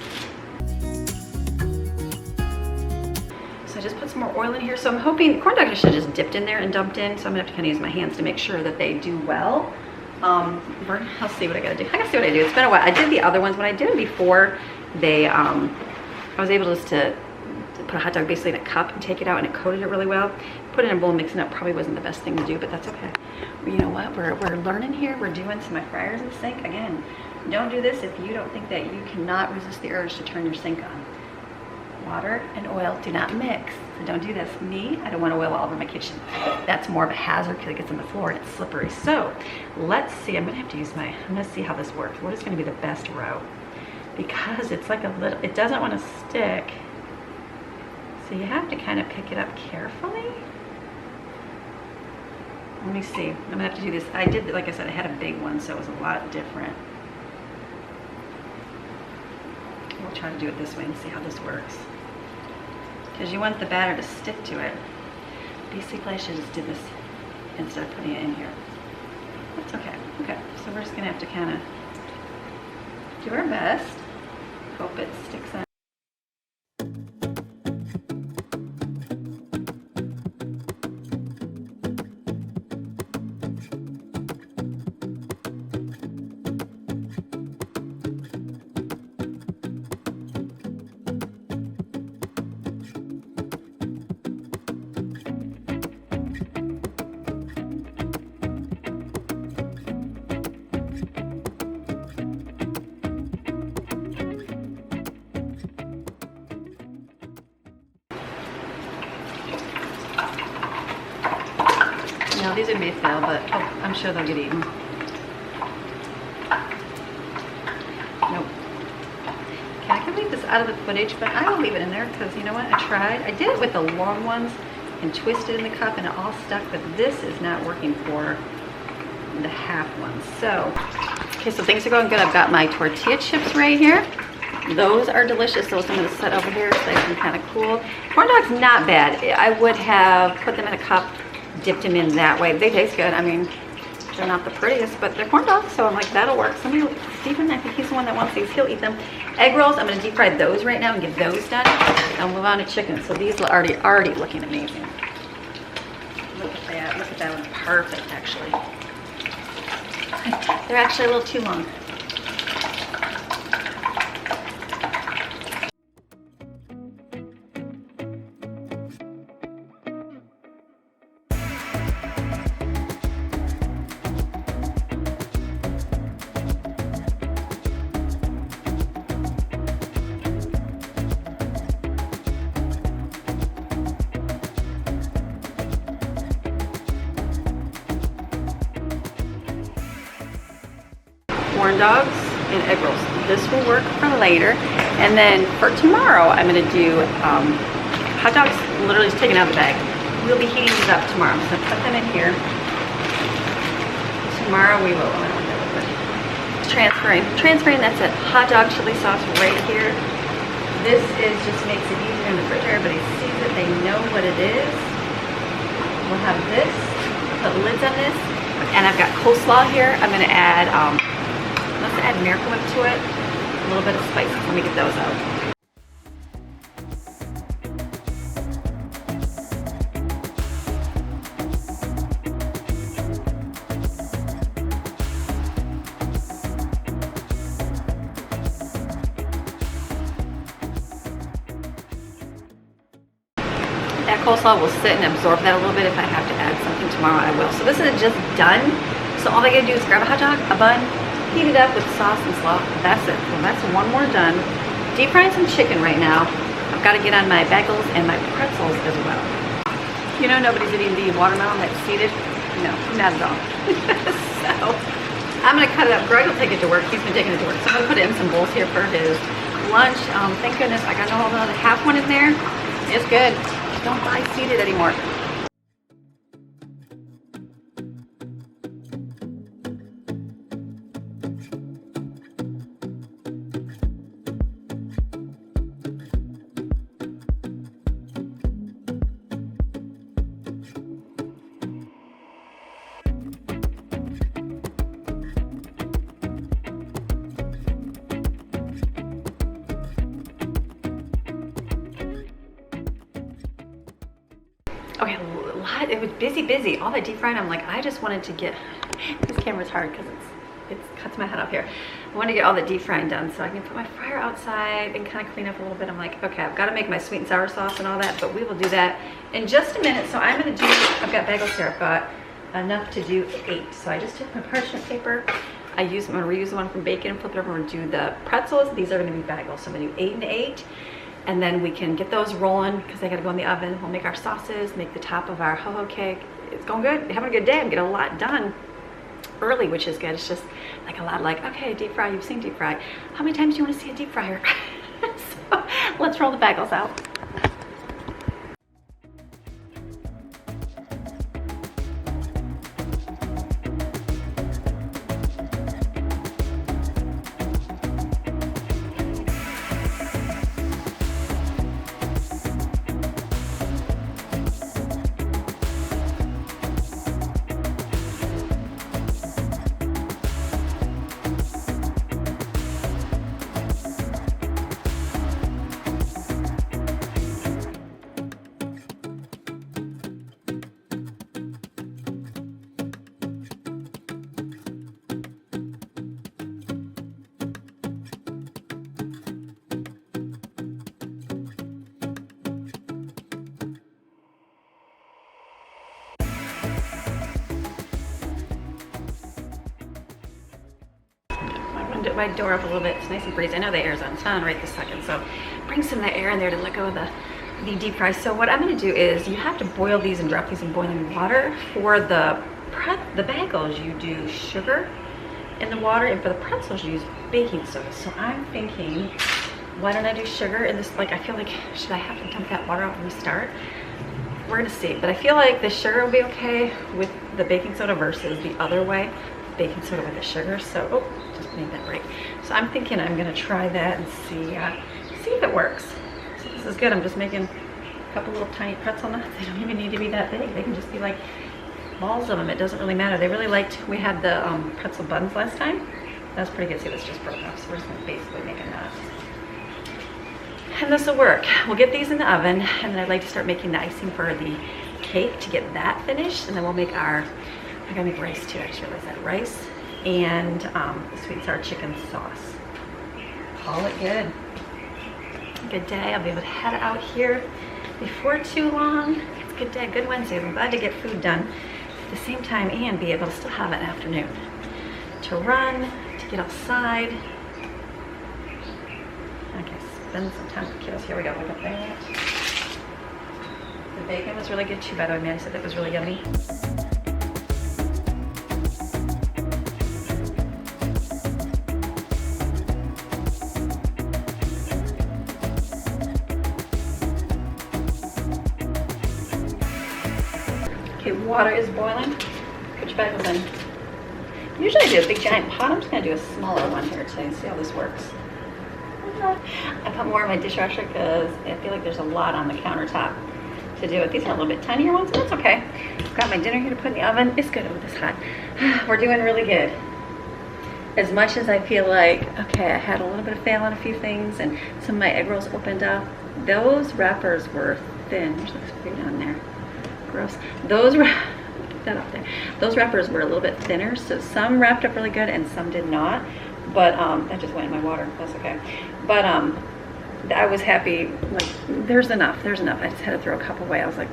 So I just put some more oil in here. So I'm hoping, corn dogs I should have just dipped in there and dumped in. So I'm gonna have to kind of use my hands to make sure that they do well. I'll see what I gotta do. I gotta see what I do. It's been a while. I did the other ones. When I did them before, they, I was able just to put a hot dog basically in a cup and take it out, and it coated it really well. Put it in a bowl and mix it up probably wasn't the best thing to do, but that's okay. Well, you know what? We're learning here. We're doing some, my fryer's in the sink. Again, don't do this if you don't think that you cannot resist the urge to turn your sink on. Water and oil do not mix, so don't do this. Me, I don't want oil all over my kitchen. That's more of a hazard because it gets on the floor and it's slippery. So let's see, I'm gonna see how this works. What is gonna be the best route? Because it's like a little, it doesn't want to stick. So you have to kind of pick it up carefully. Let me see, I'm gonna have to do this. I did, like I said, I had a big one, so it was a lot different. We'll try to do it this way and see how this works. Because you want the batter to stick to it. Basically, I should just do this instead of putting it in here. That's okay. Okay, so we're just gonna have to kind of do our best. Hope it sticks on. No, these are may fail, but oh, I'm sure they'll get eaten. Nope. Okay, I can leave this out of the footage, but I will leave it in there because you know what? I tried. I did it with the long ones and twisted in the cup and it all stuck, but this is not working for the half ones. So, okay, so things are going good. I've got my tortilla chips right here. Those are delicious. Those I'm going to set over here so they can kind of cool. Corn dogs, not bad. I would have put them in a cup, dipped them in that way. They taste good. I mean, they're not the prettiest, but they're corn dogs, so I'm like, that'll work. Somebody, Stephen, I think he's the one that wants these. He'll eat them. Egg rolls, I'm going to deep fry those right now and get those done. I'll move on to chicken. So these are already looking amazing. Look at that. Look at that one. Perfect, actually. They're actually a little too long. Corn dogs and egg rolls. This will work for later. And then for tomorrow, I'm going to do hot dogs, literally just taken out of the bag. We'll be heating these up tomorrow. I'm just going to put them in here. Tomorrow we will, transferring, that's it. Hot dog chili sauce right here. This is just makes it easier in the fridge. Everybody sees it, they know what it is. We'll have this, put lids on this. And I've got coleslaw here. I'm going to add, let's add Miracle Whip to it. A little bit of spices. Let me get those out. That coleslaw will sit and absorb that a little bit. If I have to add something tomorrow, I will. So this is just done. So all I gotta do is grab a hot dog, a bun, heat it up with sauce and slaw. That's it. So that's one more done. Deep frying some chicken right now. I've got to get on my bagels and my pretzels as well. You know, nobody's eating the watermelon that's seeded. No, not at all. So I'm gonna cut it up. Greg will take it to work. He's been taking it to work. So I'm gonna put it in some bowls here for his lunch. Thank goodness I got another half one in there. It's good. Don't buy seeded anymore. Okay, a lot. It was busy. All that deep frying. I'm like, I just wanted to get. This camera's hard because it cuts my head off here. I want to get all the deep frying done so I can put my fryer outside and kind of clean up a little bit. I'm like, okay, I've got to make my sweet and sour sauce and all that, but we will do that in just a minute. So I'm going to do. I've got bagel syrup. Got enough to do 8. So I just took my parchment paper. I'm going to reuse the one from bacon and flip it over and do the pretzels. These are going to be bagels. So I'm going to do 8 and 8. And then we can get those rolling because they got to go in the oven. We'll make our sauces, make the top of our ho-ho cake. It's going good. Having a good day. I'm getting a lot done early, which is good. It's just like a lot like, okay, deep fry. You've seen deep fry. How many times do you want to see a deep fryer? So let's roll the bagels out. My door up a little bit. It's nice and breezy. I know the air's on. It's not on right this second, so bring some of that air in there to let go of the deep fry. So what I'm going to do is you have to boil these and drop these in boiling water. For the bagels, you do sugar in the water, and for the pretzels, you use baking soda. So I'm thinking, why don't I do sugar in this? Like, I feel like, should I have to dump that water out when we start? We're going to see, but I feel like the sugar will be okay with the baking soda versus the other way, baking soda with the sugar. So, oh, just made that break. So I'm thinking I'm gonna try that and see if it works. So this is good. I'm just making a couple little tiny pretzel nuts. They don't even need to be that big. They can just be like balls of them. It doesn't really matter. They really liked, we had the pretzel buns last time. That's pretty good. See, this just broke off. So we're just gonna basically make a nut. And this will work. We'll get these in the oven, and then I'd like to start making the icing for the cake to get that finished, and then we'll make I gotta make rice too. I just realized that. Rice and the sweet and sour chicken sauce. Call it good. Good day. I'll be able to head out here before too long. It's a good day, good Wednesday. I'm glad to get food done at the same time and be able to still have an afternoon to run, to get outside. Okay, spend some time with the kiddos. Here we go. Look at that. The bacon was really good too, by the way. Man, I said that was really yummy. Okay, water is boiling. Put your bagels in. Usually I do a big giant pot. I'm just gonna do a smaller one here today and see how this works. I put more in my dishwasher because I feel like there's a lot on the countertop to do it. These are a little bit tinier ones, but that's okay. I've got my dinner here to put in the oven. It's good. Oh, this hot. We're doing really good. As much as I feel like, okay, I had a little bit of fail on a few things and some of my egg rolls opened up, those wrappers were thin. There's this food on there. Gross. Those wrappers were a little bit thinner, so some wrapped up really good and some did not. But that just went in my water. That's okay. But I was happy. Like, there's enough. I just had to throw a cup away. I was like,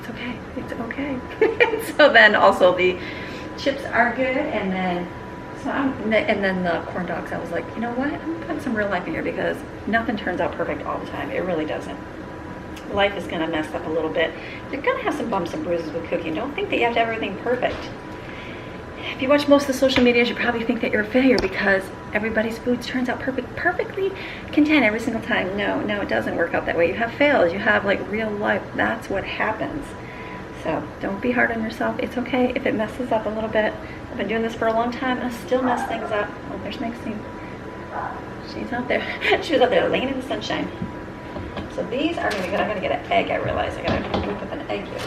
it's okay. It's okay. So then also the chips are good, and then the corn dogs. I was like, you know what? I'm putting some real life in here because nothing turns out perfect all the time. It really doesn't. Life is going to mess up a little bit. You're going to have some bumps and bruises with cooking. Don't think that you have to have everything perfect. If you watch most of the social medias, you probably think that you're a failure because everybody's food turns out perfectly content every single time. No, it doesn't work out that way. You have fails. You have like real life. That's what happens. So don't be hard on yourself. It's okay if it messes up a little bit. I've been doing this for a long time and I still mess things up. Oh, there's Maxine. She's out there. She was out there laying in the sunshine. So these are gonna be good. I'm gonna get an egg. I realize I gotta whip up an egg here.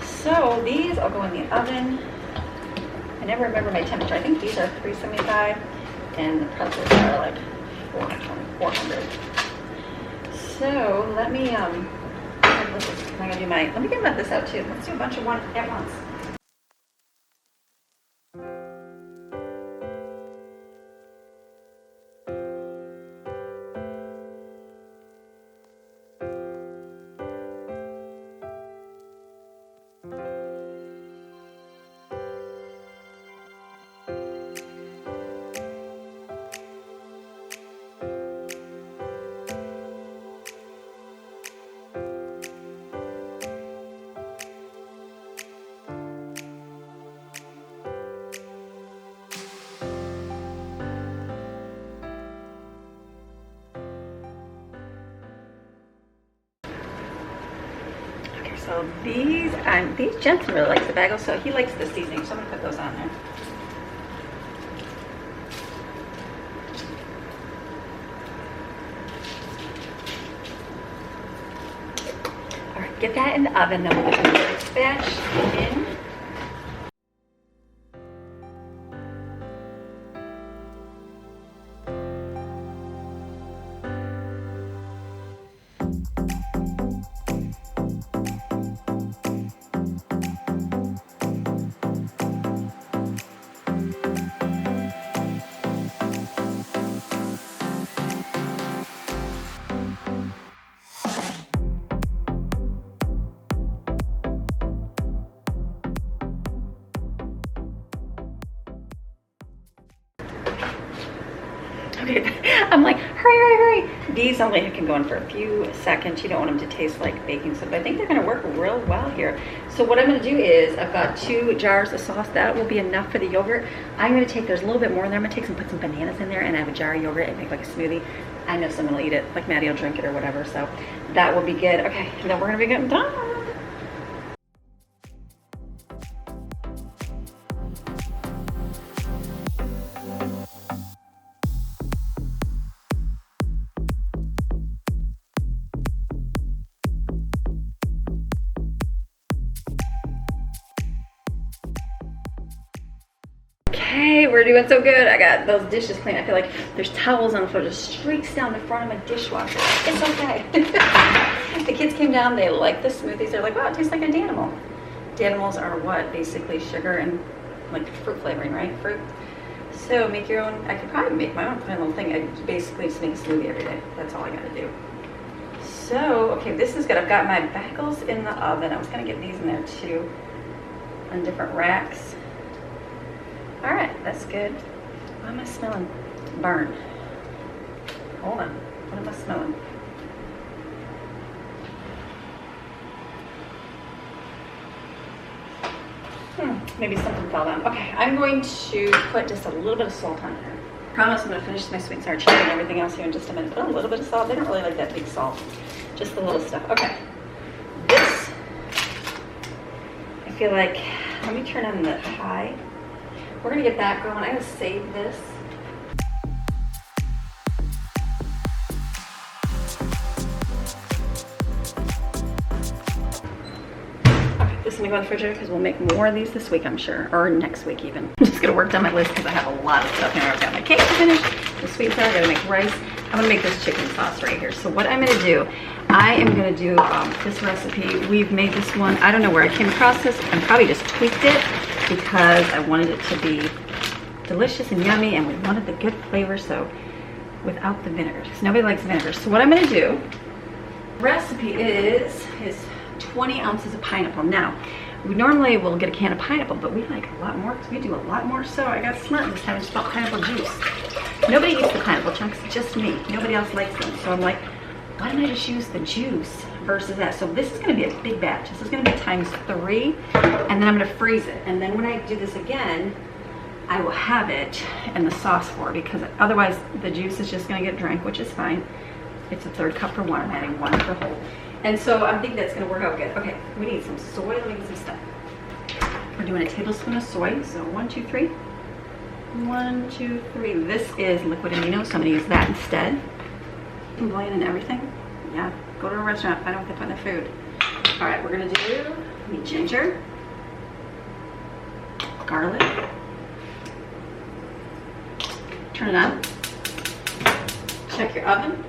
So these I'll go in the oven. I never remember my temperature. I think these are 375 and the pretzels are like 400. So let me I'm gonna do my, let me get this out too. Let's do a bunch of one at once. So these Jensen really likes the bagels, so he likes the seasoning, so I'm gonna put those on there. All right, get that in the oven, then we'll get the next batch in. I'm like, hurry. These only can go in for a few seconds. You don't want them to taste like baking soda, but I think they're gonna work real well here. So what I'm gonna do is, I've got 2 jars of sauce. That will be enough for the yogurt. I'm gonna take, there's a little bit more in there. I'm gonna put some bananas in there, and I have a jar of yogurt and make like a smoothie. I know someone will eat it, like Maddie will drink it or whatever, so that will be good. Okay, and then we're gonna be getting done. Okay, we're doing so good. I got those dishes clean. I feel like there's towels on the floor, just streaks down the front of my dishwasher. It's okay. The kids came down, they like the smoothies. They're like, wow, it tastes like a Danimal. Danimals are what? Basically sugar and like fruit flavoring, right? Fruit. So make your own. I could probably make my own fun little thing. I basically just make a smoothie every day. That's all I gotta do. So, okay, this is good. I've got my bagels in the oven. I was gonna get these in there too, on different racks. All right, that's good. Why am I smelling burn? Hold on, what am I smelling? Maybe something fell down. Okay, I'm going to put just a little bit of salt on here. I promise I'm gonna finish my sweet and sour chicken and everything else here in just a minute. Put a little bit of salt. They don't really like that big salt. Just the little stuff. Okay, this, I feel like, let me turn on the high. We're gonna get that going. I'm gonna save this. Okay, this is gonna go in the refrigerator because we'll make more of these this week, I'm sure, or next week even. I'm just gonna work down my list because I have a lot of stuff here. I've got my cake to finish, the sweet and sour, I gotta make rice. I'm gonna make this chicken sauce right here. So what I'm gonna do, I am gonna do this recipe. We've made this one, I don't know where I came across this. I probably just tweaked it because I wanted it to be delicious and yummy, and we wanted the good flavor, so without the vinegar, because nobody likes vinegar. So what I'm gonna do, recipe is 20 ounces of pineapple. Now, we normally will get a can of pineapple, but we like a lot more because we do a lot more, so I got smart this time and just bought pineapple juice. Nobody eats the pineapple chunks, just me. Nobody else likes them, so I'm like, why don't I just use the juice versus that? So this is gonna be a big batch. This is gonna be ×3, and then I'm gonna freeze it. And then when I do this again, I will have it in the sauce for, because otherwise the juice is just gonna get drank, which is fine. It's a 1/3 cup for one. I'm adding 1 for whole. And so I'm thinking that's gonna work out good. Okay, we need some soy. Let me get some stuff. We're doing a tablespoon of soy. So 1, 2, 3. 1, 2, 3. This is liquid amino, so I'm gonna use that instead. Bland and everything. Yeah, go to a restaurant, find out what they put in their food. All right, we're gonna do ginger, garlic. Turn it on. Check your oven.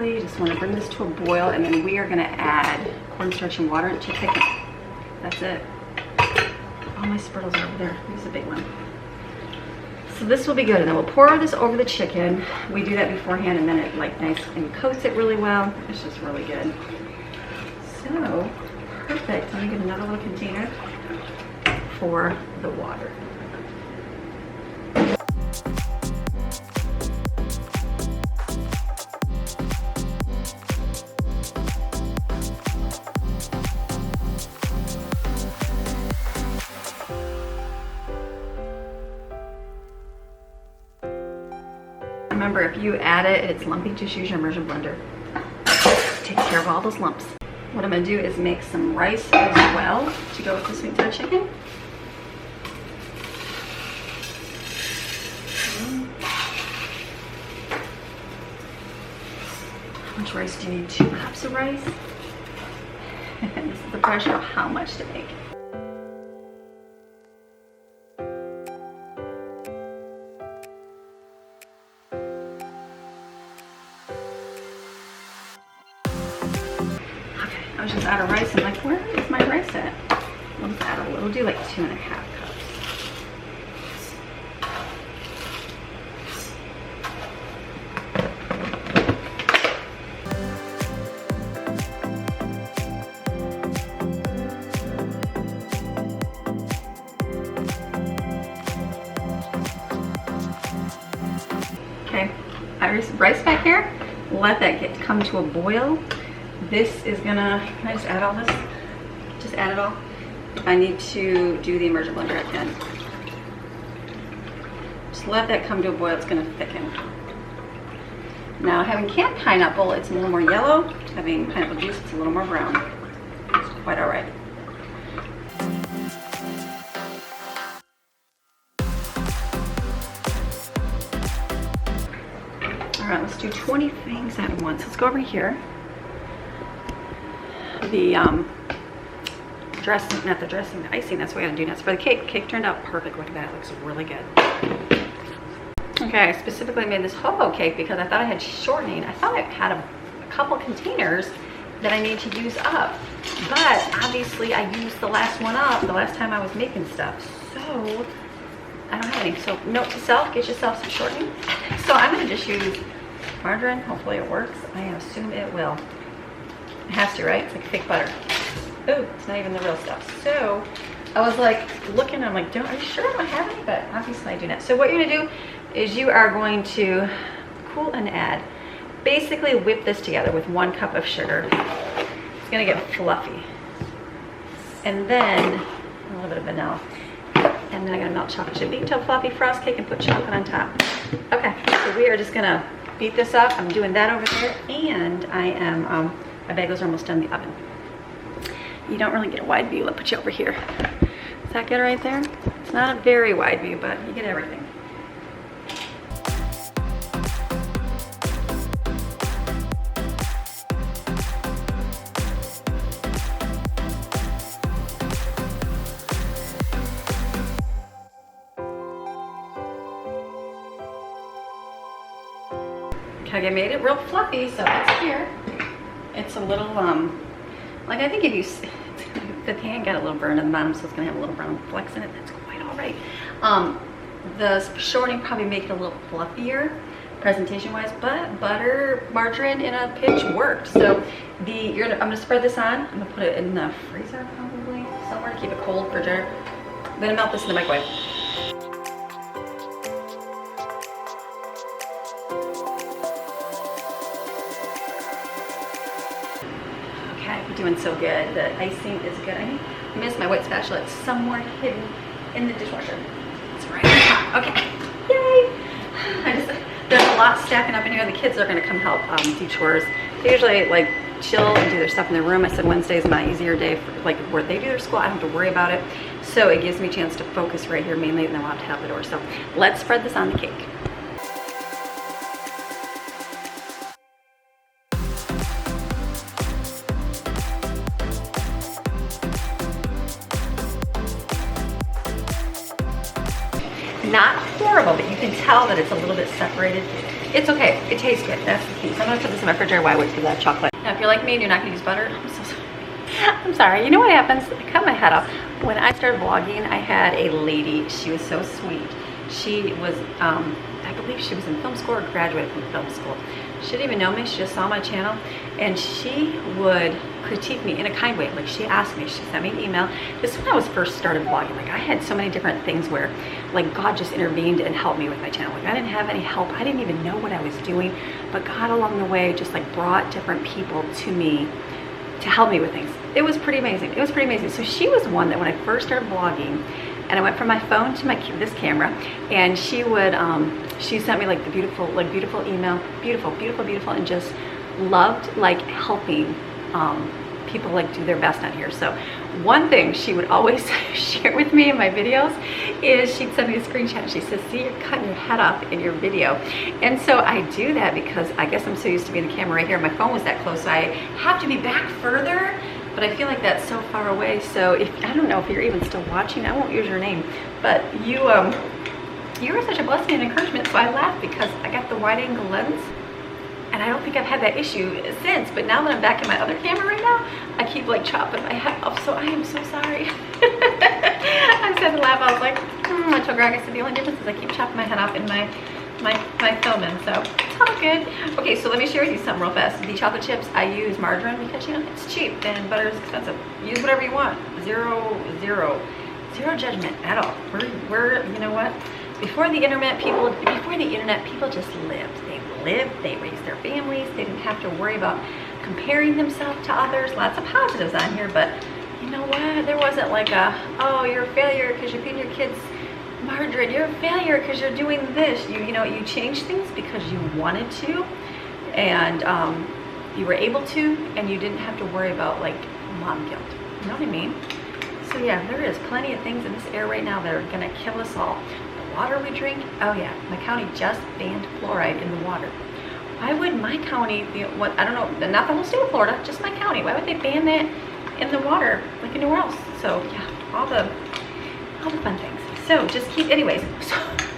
basically you just want to bring this to a boil, and then we are going to add cornstarch and water to thicken. That's it. All my spritzels are over there. Here's a big one. So this will be good, and then we'll pour this over the chicken. We do that beforehand, and then it like nice and coats it really well. It's just really good. So perfect. Let me get another little container for the water. Remember, if you add it and it's lumpy, just use your immersion blender. Take care of all those lumps. What I'm gonna do is make some rice as well to go with the sweet potato chicken. How much rice do you need? 2 cups of rice. This is the pressure of how much to make. I was just out of rice. I'm like, where is my rice at? I'll just add a little. Do like 2.5 cups. Okay, rice back here. Let that come to a boil. This is gonna, can I just add all this? Just add it all? I need to do the immersion blender at the end. Just let that come to a boil, it's gonna thicken. Now, having canned pineapple, it's a little more yellow. Having pineapple juice, it's a little more brown. It's quite all right. All right, let's do 20 things at once. Let's go over here. The dressing, not the dressing, the icing, that's what we gotta do next. For the cake, cake turned out perfect. Look at that, it looks really good. Okay, I specifically made this hobo cake because I thought I had shortening. I thought I had a couple containers that I need to use up, but obviously I used the last one up the last time I was making stuff, so I don't have any. So note to self, get yourself some shortening. So I'm gonna just use margarine. Hopefully it works. I assume it will. It has to, right? It's like fake butter. Oh, it's not even the real stuff. So I was like looking, I'm like, are you sure I don't have any? But obviously I do not. So what you're gonna do is you are going to cool and add. Basically whip this together with 1 cup of sugar. It's gonna get fluffy. And then a little bit of vanilla. And then I'm gonna melt chocolate chip. Beat until fluffy frost cake and put chocolate on top. Okay, so we are just gonna beat this up. I'm doing that over there, and I am, my bagels are almost done in the oven. You don't really get a wide view. I'll put you over here. Is that good right there? It's not a very wide view, but you get everything. Okay, I made it real fluffy, so it's here. It's a little, like I think if you, the pan got a little burn on the bottom, so it's gonna have a little brown flecks in it. That's quite all right. The shortening probably make it a little fluffier presentation-wise, but butter, margarine in a pinch worked. So I'm gonna spread this on. I'm gonna put it in the freezer probably somewhere to keep it cold for dinner. I'm gonna melt this in the microwave. Doing so good. The icing is good. I missed my white spatula. It's somewhere hidden in the dishwasher. It's right on top. Okay. Yay! There's a lot stacking up in here. The kids are going to come help do chores. They usually like chill and do their stuff in their room. I said Wednesday is my easier day for like where they do their school. I don't have to worry about it. So it gives me a chance to focus right here mainly, and then we'll have to have the door. So let's spread this on the cake. Not horrible, but you can tell that it's a little bit separated. It's okay. It tastes good. That's the key. So I'm going to put this in my refrigerator while I wait for that chocolate. Now, if you're like me and you're not going to use butter, I'm sorry. You know what happens? I cut my head off. When I started vlogging, I had a lady. She was so sweet. She was, I believe she was in film school or graduated from film school. She didn't even know me. She just saw my channel, and she would critique me in a kind way. Like, she asked me, she sent me an email. This is when I was first started vlogging. Like, I had so many different things where, like, God just intervened and helped me with my channel. Like, I didn't have any help. I didn't even know what I was doing, but God along the way just like brought different people to me to help me with things. It was pretty amazing. It was pretty amazing. So she was one that when I first started vlogging, and I went from my phone to this camera, and she would she sent me like the beautiful email, beautiful, and just loved like helping people like do their best on here. So one thing she would always share with me in my videos is she'd send me a screenshot. She says, see, you're cutting your head off in your video. And so I do that because I guess I'm so used to being the camera right here. My phone was that close, so I have to be back further, but I feel like that's so far away. So if I don't know if you're even still watching, I won't use your name, but you were such a blessing and encouragement. So I laugh because I got the wide angle lens, and I don't think I've had that issue since, but now that I'm back in my other camera right now, I keep like chopping my head off, so I am so sorry. I said to laugh, I was like, I told Greg, I said the only difference is I keep chopping my head off in my filming, so it's all good. Okay, so let me share with you something real fast. The chocolate chips, I use margarine because, you know, it's cheap and butter is expensive. Use whatever you want. Zero judgment at all. We're you know what? Before the internet, people just lived. They raised their families. They didn't have to worry about comparing themselves to others. Lots of positives on here, but you know what? There wasn't like a, oh, you're a failure because you're feeding your kids margarine. You're a failure because you're doing this. You know, you changed things because you wanted to, and you were able to, and you didn't have to worry about like mom guilt. You know what I mean? So yeah, there is plenty of things in this air right now that are gonna kill us all. Water we drink, oh yeah, my county just banned fluoride in the water. Why would my county, what, I don't know, not the whole state of Florida, just my county, why would they ban that in the water like anywhere else? So yeah, all the fun things. So just keep, anyways,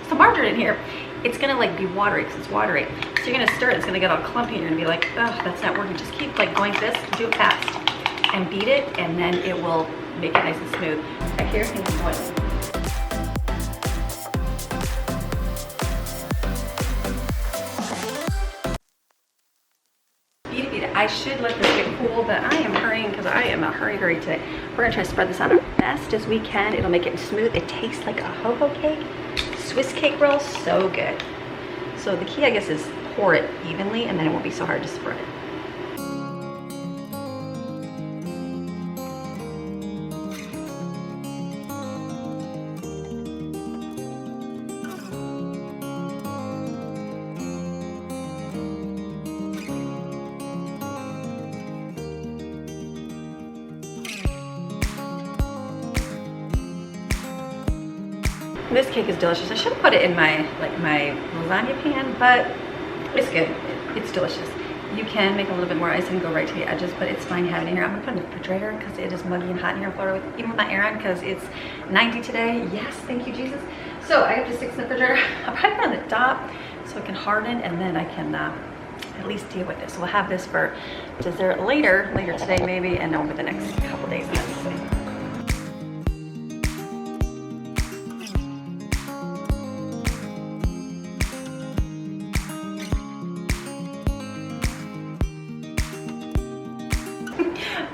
so margarine in here, it's gonna like be watery because it's watery. So you're gonna stir it, it's gonna get all clumpy, and you're gonna be like, oh, that's not working. Just keep like going like this, do it fast, and beat it, and then it will make it nice and smooth. Back here, and just going. I should let this get cool, but I am hurrying because I am a hurry today. We're gonna try to spread this out as fast as we can. It'll make it smooth. It tastes like a ho-ho cake, Swiss cake roll, so good. So the key, I guess, is pour it evenly, and then it won't be so hard to spread it. This cake is delicious. I should have put it in my lasagna pan, but it's good. It's delicious. You can make a little bit more ice and go right to the edges, but it's fine having it here. I'm gonna put it in the refrigerator because it is muggy and hot in here in Florida, even with my air on, because it's 90 today. Yes, thank you, Jesus. So I have to stick this in the refrigerator. I'll probably put it on the top so it can harden, and then I can at least deal with this. So we'll have this for dessert later today maybe, and over the next couple days.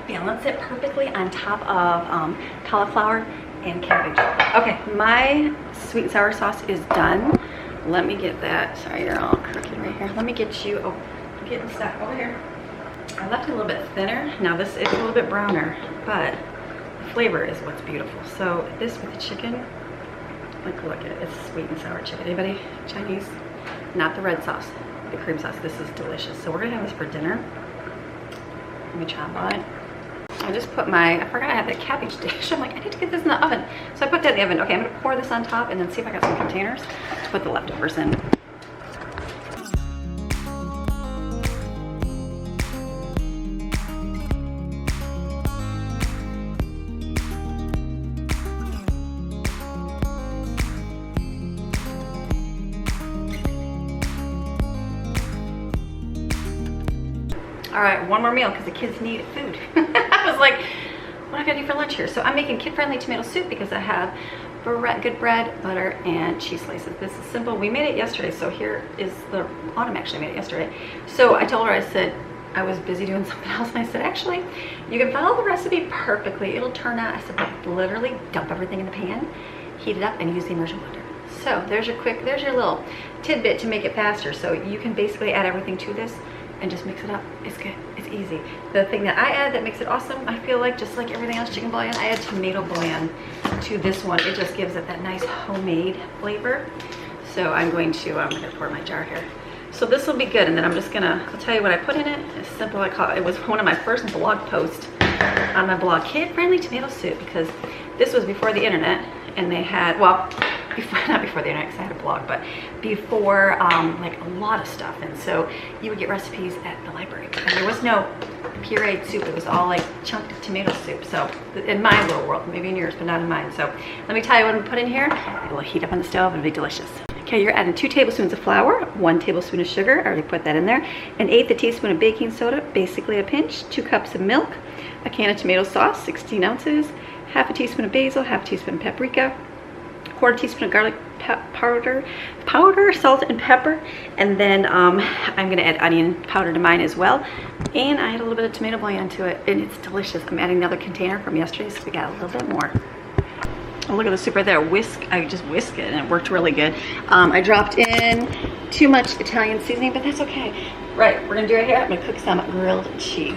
Balance it perfectly on top of cauliflower and cabbage. Okay, my sweet and sour sauce is done. Let me get that. Sorry, you're all crooked right here. Let me get you, oh, I'm getting stuck over here. I left it a little bit thinner. Now this is a little bit browner, but the flavor is what's beautiful. So this with the chicken, like look at it, it's sweet and sour chicken. Anybody Chinese? Not the red sauce, the cream sauce. This is delicious. So we're gonna have this for dinner. Let me chop on it. I just put I forgot I had that cabbage dish. I'm like, I need to get this in the oven. So I put that in the oven. Okay, I'm gonna pour this on top and then see if I got some containers to put the leftovers in. all right, one more meal because the kids need food. I was like, what am I gonna do for lunch here? So I'm making kid-friendly tomato soup because I have good bread, butter, and cheese slices. This is simple. We made it yesterday, so here is the Autumn actually made it yesterday. So I told her, I said, I was busy doing something else, and I said, actually, you can follow the recipe perfectly. It'll turn out. I said, but literally dump everything in the pan, heat it up, and use the immersion blender. So there's your little tidbit to make it faster. So you can basically add everything to this and just mix it up. It's good. It's easy. The thing that I add that makes it awesome, I feel like, just like everything else, chicken bouillon, I add tomato bouillon to this one. It just gives it that nice homemade flavor. So I'm going to pour my jar here. So this will be good, and then I'm just gonna, I'll tell you what I put in it. It's simple. It was one of my first blog posts on my blog, kid-friendly tomato soup, because this was before the internet, and they had, well, not before the internet because I had a blog, but before like a lot of stuff. And so you would get recipes at the library, and there was no pureed soup. It was all like chunked tomato soup. So in my little world, maybe in yours, but not in mine. So let me tell you what I'm putting here. It will heat up on the stove and be delicious. Okay, you're adding 2 tablespoons of flour, 1 tablespoon of sugar, I already put that in there, 1/8 teaspoon of baking soda, basically a pinch, 2 cups of milk, a can of tomato sauce, 16 ounces, half a teaspoon of basil, half a teaspoon of paprika, 1/4 teaspoon of garlic powder, salt and pepper, and then I'm gonna add onion powder to mine as well, and I add a little bit of tomato bouillon to it, and it's delicious. I'm adding another container from yesterday, so we got a little bit more. Oh, look at the soup right there. I just whisked it, and it worked really good. I dropped in too much Italian seasoning, but that's okay. Right, we're gonna do it here. I'm gonna cook some grilled cheese.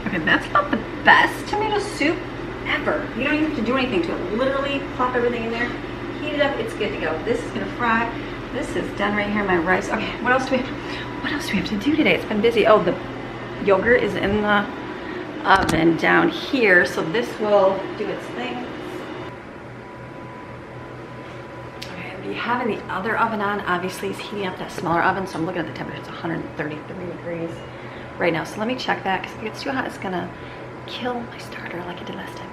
Okay, that's not the best tomato soup ever. You don't even have to do anything to it. Literally plop everything in there, heat it up, it's good to go. This is gonna fry. This is done right here, my rice. Okay, what else do we have to do today? It's been busy. Oh, the yogurt is in the oven down here, so this will do its thing. Okay, we have in the other oven on, obviously it's heating up that smaller oven, so I'm looking at the temperature. It's 133 degrees right now, so let me check that, because if it gets too hot, it's gonna kill my starter like it did last time.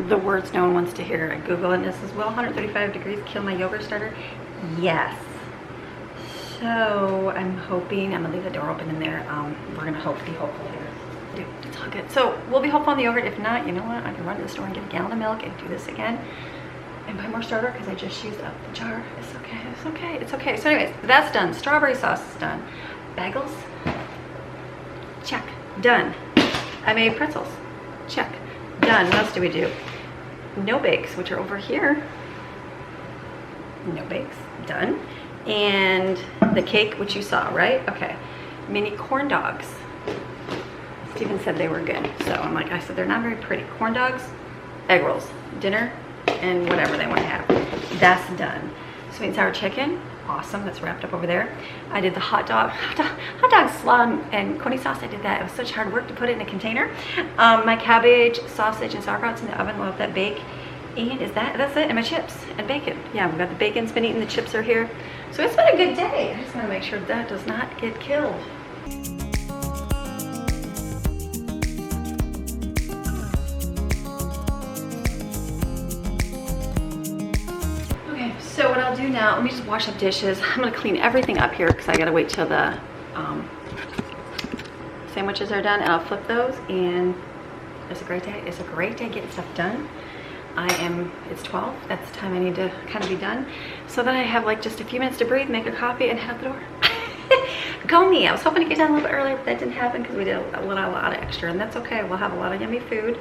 The words no one wants to hear. I Google it, and this is, will 135 degrees kill my yogurt starter? Yes. So I'm hoping, I'm gonna leave the door open in there. We're gonna be hopeful here. Dude, it's all good. So we'll be hopeful on the yogurt. If not, you know what? I can run to the store and get a gallon of milk and do this again and buy more starter, because I just used up the jar. It's okay, it's okay, it's okay. So anyways, that's done. Strawberry sauce is done. Bagels? Check. Done. I made pretzels. Check. Done. What else do we do? No bakes, which are over here. No bakes. Done. And the cake, which you saw, right? Okay. Mini corn dogs. Steven said they were good. So I'm like, I said they're not very pretty. Corn dogs, egg rolls, dinner, and whatever they want to have. That's done. Sweet and sour chicken. Awesome. That's wrapped up over there. I did the hot dog slaw and coney sauce. I did that. It was such hard work to put it in a container. My cabbage, sausage, and sauerkraut's in the oven. We'll let that bake. And that's it. And my chips and bacon. Yeah, we've got the bacon's been eaten. The chips are here. So it's been a good day. I just want to make sure that does not get killed. So what I'll do now, let me just wash up dishes. I'm gonna clean everything up here because I gotta wait till the sandwiches are done, and I'll flip those, and it's a great day. It's a great day getting stuff done. It's 12, that's the time I need to kind of be done. So then I have like just a few minutes to breathe, make a coffee, and head out the door. Go me. I was hoping to get done a little bit earlier, but that didn't happen because we did a lot of extra, and that's okay. We'll have a lot of yummy food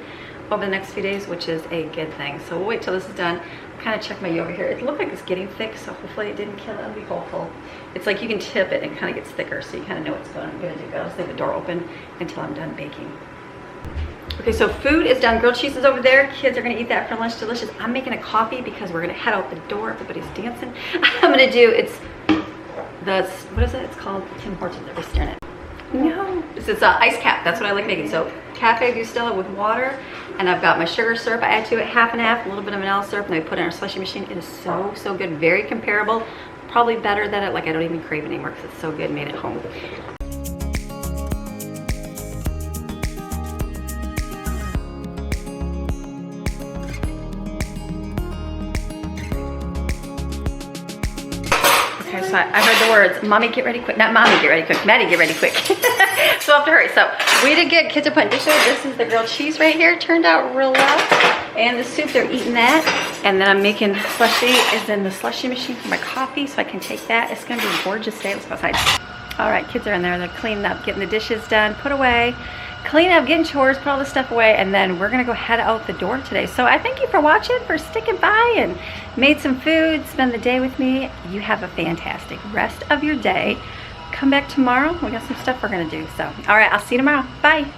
over the next few days, which is a good thing. So we'll wait till this is done. Kind of check my yogurt here. It looked like it's getting thick, so hopefully it didn't kill it. I'll be hopeful. It's like you can tip it and it kind of gets thicker, so you kind of know it's good to go. Just leave the door open until I'm done baking. Okay, so food is done. Grilled cheese is over there. Kids are gonna eat that for lunch. Delicious. I'm making a coffee because we're gonna head out the door. Everybody's dancing. I'm gonna do, what is it? It's called Tim Hortons. Everybody's staring at it. No, this is ice cap. That's what I like making. So Cafe Bustelo with water, and I've got my sugar syrup. I add to it half and half, a little bit of vanilla syrup, and I put it in a slushy machine. It is so, so good. Very comparable. Probably better than it. Like, I don't even crave it anymore because it's so good made at home. Okay, so I heard the words, Mommy, get ready quick. Not Mommy, get ready quick. Maddie, get ready quick. So I have to hurry. So we did good. Kids are putting dishes. This is the grilled cheese right here. Turned out real well. And the soup, they're eating that. And then I'm making slushy, is in the slushy machine for my coffee, so I can take that. It's gonna be a gorgeous day. Let's go outside. All right, kids are in there. They're cleaning up, getting the dishes done, put away, clean up, getting chores, put all this stuff away, and then we're gonna go head out the door today. So I thank you for watching, for sticking by and made some food, spend the day with me. You have a fantastic rest of your day. Come back tomorrow. We got some stuff we're gonna do. So, all right, I'll see you tomorrow. Bye.